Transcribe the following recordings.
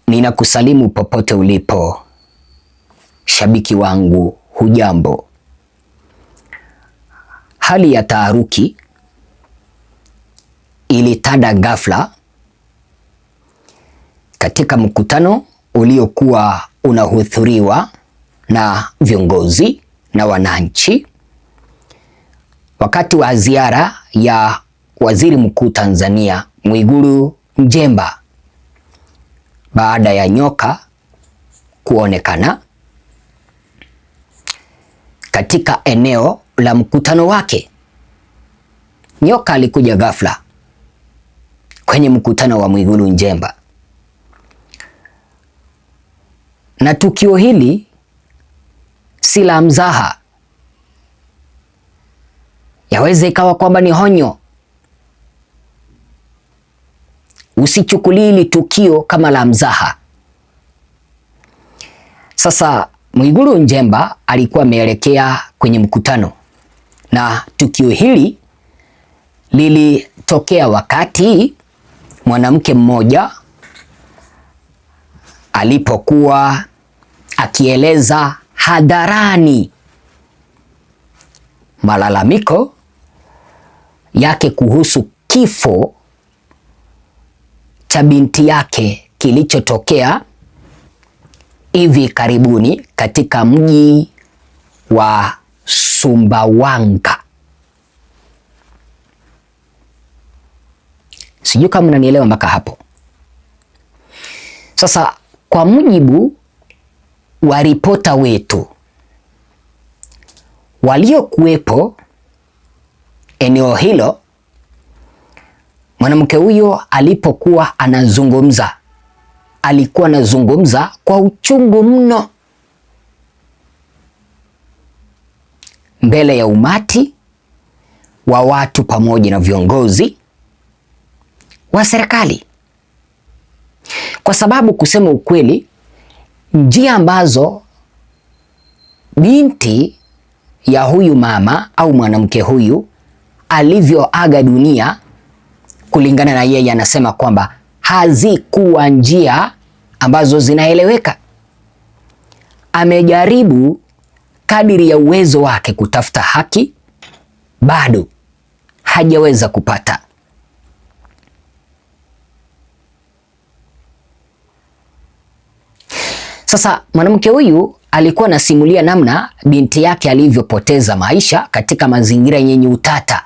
Ninakusalimu popote ulipo, shabiki wangu, hujambo? Hali ya taharuki ilitanda ghafla katika mkutano uliokuwa unahudhuriwa na viongozi na wananchi wakati wa ziara ya Waziri Mkuu Tanzania Mwigulu Nchemba baada ya nyoka kuonekana katika eneo la mkutano wake. Nyoka alikuja ghafla kwenye mkutano wa Mwigulu Nchemba, na tukio hili si la mzaha. Yaweza ikawa kwamba ni honyo. Usichukulie hili tukio kama la mzaha. Sasa Mwigulu Nchemba alikuwa ameelekea kwenye mkutano, na tukio hili lilitokea wakati mwanamke mmoja alipokuwa akieleza hadharani malalamiko yake kuhusu kifo cha binti yake kilichotokea hivi karibuni katika mji wa Sumbawanga. Sijui kama unanielewa mpaka hapo. Sasa kwa mujibu wa ripota wetu waliokuwepo eneo hilo, mwanamke huyo alipokuwa anazungumza, alikuwa anazungumza kwa uchungu mno mbele ya umati wa watu pamoja na viongozi wa serikali, kwa sababu kusema ukweli, njia ambazo binti ya huyu mama au mwanamke huyu alivyoaga dunia, kulingana na yeye, anasema kwamba hazikuwa njia ambazo zinaeleweka. Amejaribu kadiri ya uwezo wake kutafuta haki, bado hajaweza kupata. Sasa mwanamke huyu alikuwa anasimulia namna binti yake alivyopoteza maisha katika mazingira yenye utata.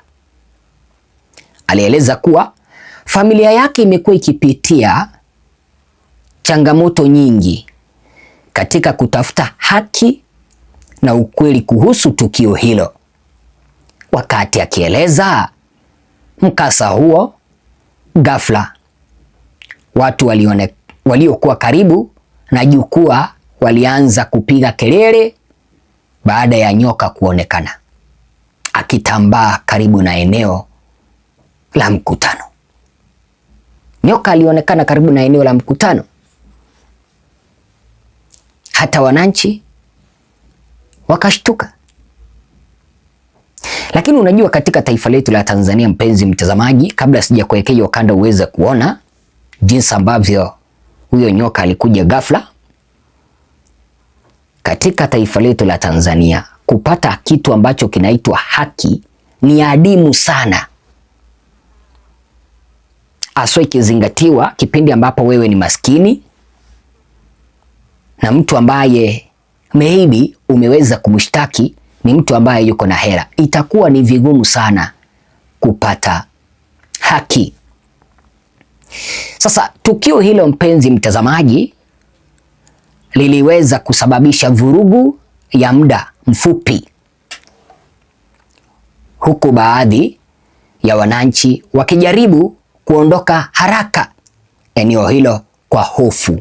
Alieleza kuwa familia yake imekuwa ikipitia changamoto nyingi katika kutafuta haki na ukweli kuhusu tukio hilo. Wakati akieleza mkasa huo, ghafla watu waliokuwa karibu na jukwaa walianza kupiga kelele baada ya nyoka kuonekana akitambaa karibu na eneo la mkutano. Nyoka alionekana karibu na eneo la mkutano. Hata wananchi wakashtuka. Lakini unajua, katika taifa letu la Tanzania, mpenzi mtazamaji, kabla sija kuwekea ukanda uweze kuona jinsi ambavyo huyo nyoka alikuja ghafla, katika taifa letu la Tanzania kupata kitu ambacho kinaitwa haki ni adimu sana, haswa ikizingatiwa kipindi ambapo wewe ni maskini na mtu ambaye maybe umeweza kumshtaki ni mtu ambaye yuko na hela. Itakuwa ni vigumu sana kupata haki. Sasa tukio hilo, mpenzi mtazamaji, liliweza kusababisha vurugu ya muda mfupi, huku baadhi ya wananchi wakijaribu kuondoka haraka eneo hilo kwa hofu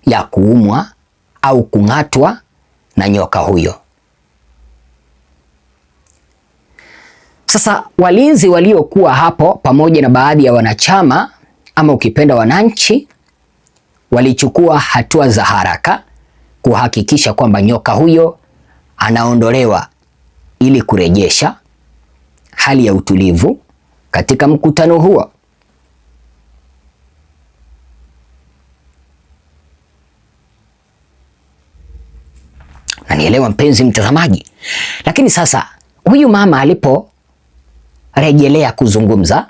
ya kuumwa au kung'atwa na nyoka huyo. Sasa walinzi waliokuwa hapo pamoja na baadhi ya wanachama ama ukipenda wananchi walichukua hatua za haraka kuhakikisha kwamba nyoka huyo anaondolewa ili kurejesha hali ya utulivu katika mkutano huo. Anielewa mpenzi mtazamaji? Lakini sasa huyu mama aliporejelea kuzungumza,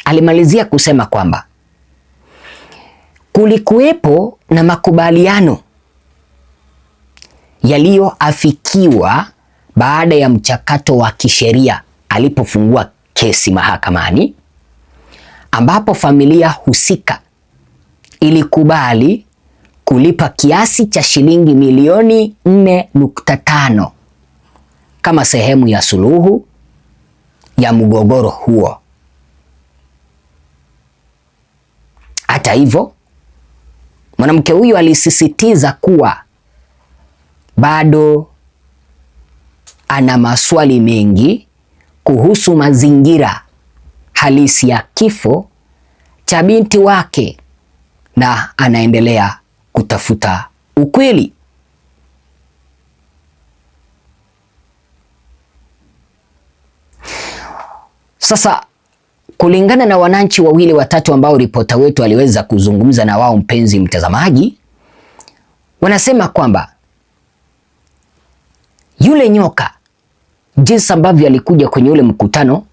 alimalizia kusema kwamba kulikuwepo na makubaliano yaliyoafikiwa baada ya mchakato wa kisheria alipofungua kesi mahakamani, ambapo familia husika ilikubali kulipa kiasi cha shilingi milioni 4.5 kama sehemu ya suluhu ya mgogoro huo. Hata hivyo, mwanamke huyu alisisitiza kuwa bado ana maswali mengi kuhusu mazingira halisi ya kifo cha binti wake na anaendelea kutafuta ukweli. Sasa kulingana na wananchi wawili watatu ambao ripota wetu aliweza kuzungumza na wao, mpenzi mtazamaji, wanasema kwamba yule nyoka, jinsi ambavyo alikuja kwenye ule mkutano,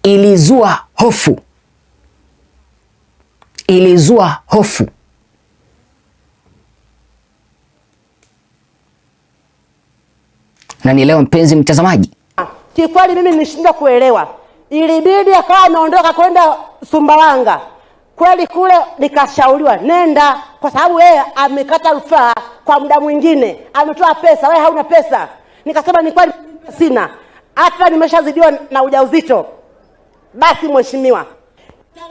ilizua hofu. Na ni leo, mpenzi mtazamaji, kikweli mimi nilishindwa kuelewa. Ilibidi akawa ameondoka kwenda Sumbawanga. Kweli kule nikashauriwa nenda, kwa sababu yeye amekata rufaa kwa muda mwingine, ametoa pesa, wewe hauna pesa. Nikasema ni kweli sina, hata nimeshazidiwa na ujauzito. Basi mheshimiwa,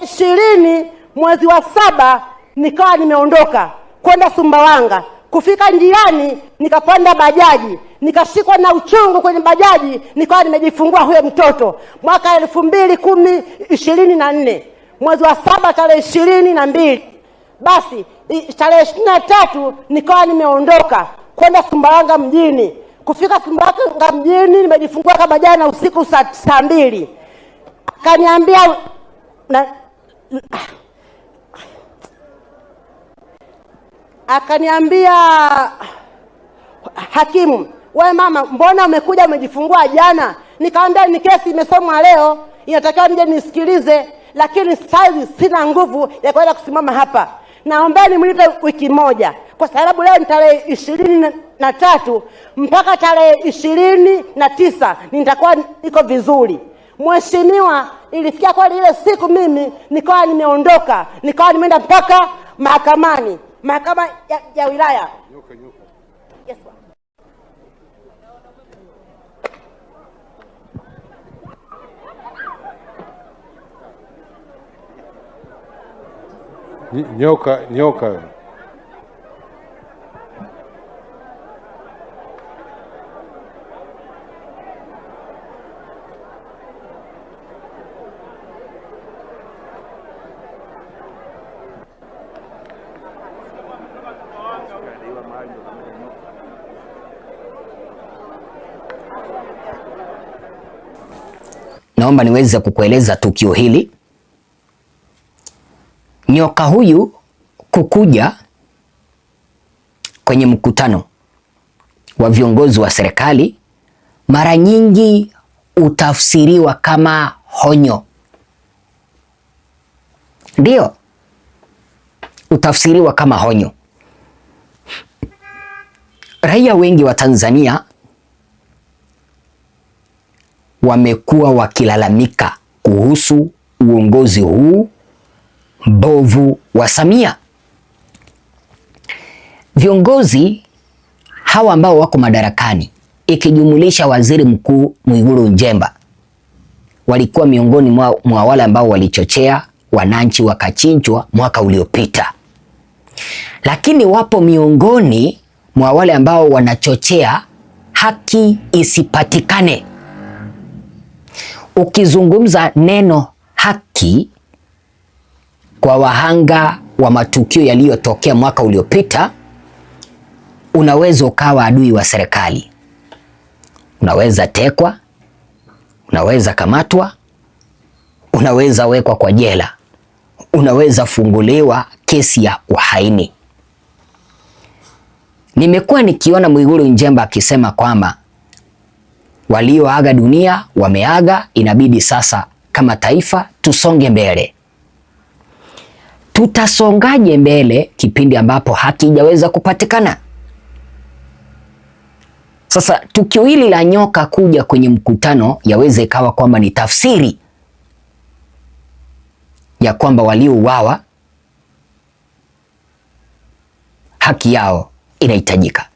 20 mwezi wa 7 nikawa nimeondoka kwenda Sumbawanga. Kufika njiani nikapanda bajaji, nikashikwa na uchungu kwenye bajaji, nikawa nimejifungua huyo mtoto mwaka 2024 mwezi wa 7 tarehe 22. Basi tarehe 23 nikawa nimeondoka kwenda Sumbawanga mjini. Kufika Sumbawanga mjini nimejifungua kama jana usiku saa 2. Akaniambia hakimu, wewe mama, mbona umekuja umejifungua jana? Nikamwambia ni kesi imesomwa leo, inatakiwa nije nisikilize, lakini sasa sina nguvu ya kwenda kusimama hapa. Naombeni mnipe wiki moja, kwa sababu leo ni tarehe 23 mpaka tarehe 29 nitakuwa niko vizuri. Mheshimiwa, ilifikia kweli ile siku mimi nikawa nimeondoka, nikawa nimeenda mpaka mahakamani, mahakama ya wilaya. Yes, nyoka. Naomba niweze kukueleza tukio hili. Nyoka huyu kukuja kwenye mkutano wa viongozi wa serikali mara nyingi utafsiriwa kama honyo. Ndio, utafsiriwa kama honyo. Raia wengi wa Tanzania wamekuwa wakilalamika kuhusu uongozi huu mbovu wa Samia. Viongozi hawa ambao wako madarakani, ikijumulisha Waziri Mkuu Mwigulu Nchemba, walikuwa miongoni mwa wale ambao walichochea wananchi wakachinjwa mwaka uliopita. Lakini wapo miongoni mwa wale ambao wanachochea haki isipatikane. Ukizungumza neno haki kwa wahanga wa matukio yaliyotokea mwaka uliopita, unaweza ukawa adui wa serikali. Unaweza tekwa, unaweza kamatwa, unaweza wekwa kwa jela, unaweza funguliwa kesi ya uhaini. Nimekuwa nikiona Mwigulu Nchemba akisema kwamba walioaga dunia wameaga, inabidi sasa kama taifa tusonge mbele. Tutasongaje mbele kipindi ambapo haki haijaweza kupatikana? Sasa tukio hili la nyoka kuja kwenye mkutano yaweza ikawa kwamba ni tafsiri ya kwamba waliouawa haki yao inahitajika.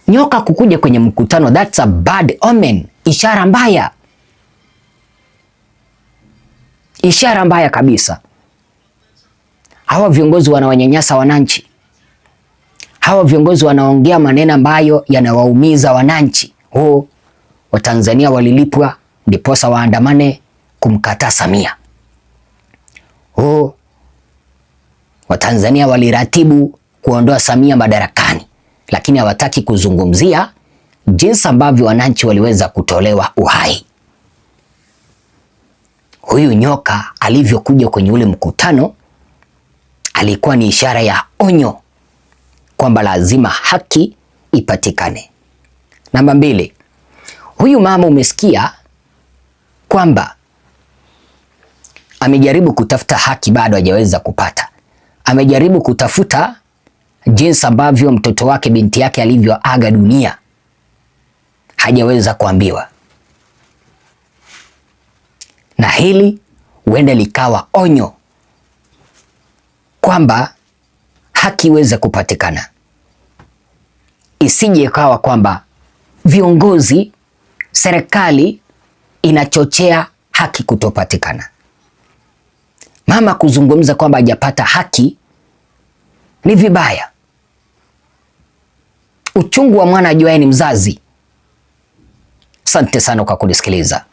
Nyoka kukuja kwenye mkutano, that's a bad omen, ishara mbaya, ishara mbaya kabisa. Hawa viongozi wanawanyanyasa wananchi, hawa viongozi wanaongea maneno ambayo yanawaumiza wananchi. Watanzania walilipwa ndiposa waandamane kumkataa Samia. Watanzania waliratibu kuondoa Samia madarakani, lakini hawataki kuzungumzia jinsi ambavyo wananchi waliweza kutolewa uhai. Huyu nyoka alivyokuja kwenye ule mkutano alikuwa ni ishara ya onyo kwamba lazima haki ipatikane. Namba 2, huyu mama umesikia kwamba amejaribu kutafuta haki, bado hajaweza kupata. Amejaribu kutafuta jinsi ambavyo mtoto wake, binti yake alivyoaga dunia, hajaweza kuambiwa. Na hili huenda likawa onyo kwamba haki iweze kupatikana, isije ikawa kwamba viongozi, serikali inachochea haki kutopatikana. Mama kuzungumza kwamba hajapata haki ni vibaya. Uchungu wa mwana ajuaye ni mzazi. Asante sana kwa kunisikiliza.